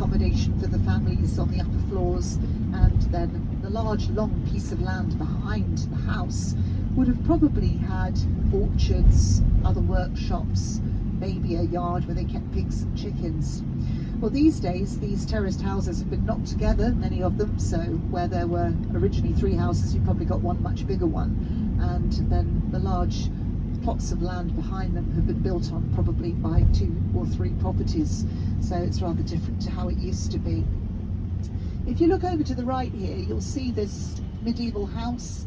accommodation for the families on the upper floors, and then the large long piece of land behind the house would have probably had orchards, other workshops, maybe a yard where they kept pigs and chickens. Well, these days these terraced houses have been knocked together, many of them, so where there were originally 3 houses you've probably got one much bigger one, and then the large plots of land behind them have been built on probably by 2 or 3 properties, so it's rather different to how it used to be. If you look over to the right here, you'll see this medieval house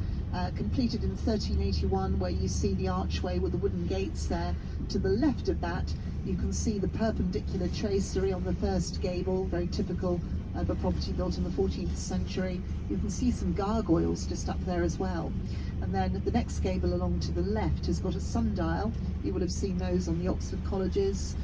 completed in 1381, where you see the archway with the wooden gates there. To the left of that you can see the perpendicular tracery on the first gable, very typical of a property built in the 14th century. You can see some gargoyles just up there as well. And then the next gable along to the left has got a sundial. You will have seen those on the Oxford colleges,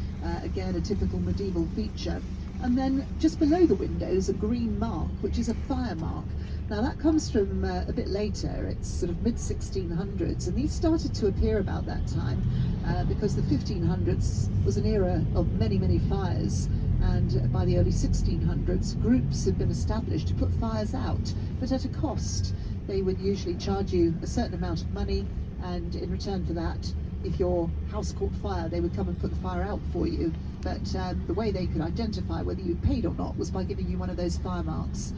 again a typical medieval feature. And then just below the windows a green mark, which is a fire mark. Now that comes from a bit later, it's sort of mid-1600s, and these started to appear about that time because the 1500s was an era of many fires, and by the early 1600s groups had been established to put fires out, but at a cost. They would usually charge you a certain amount of money, and in return for that, if your house caught fire, they would come and put the fire out for you. But the way they could identify whether you paid or not was by giving you one of those fire marks.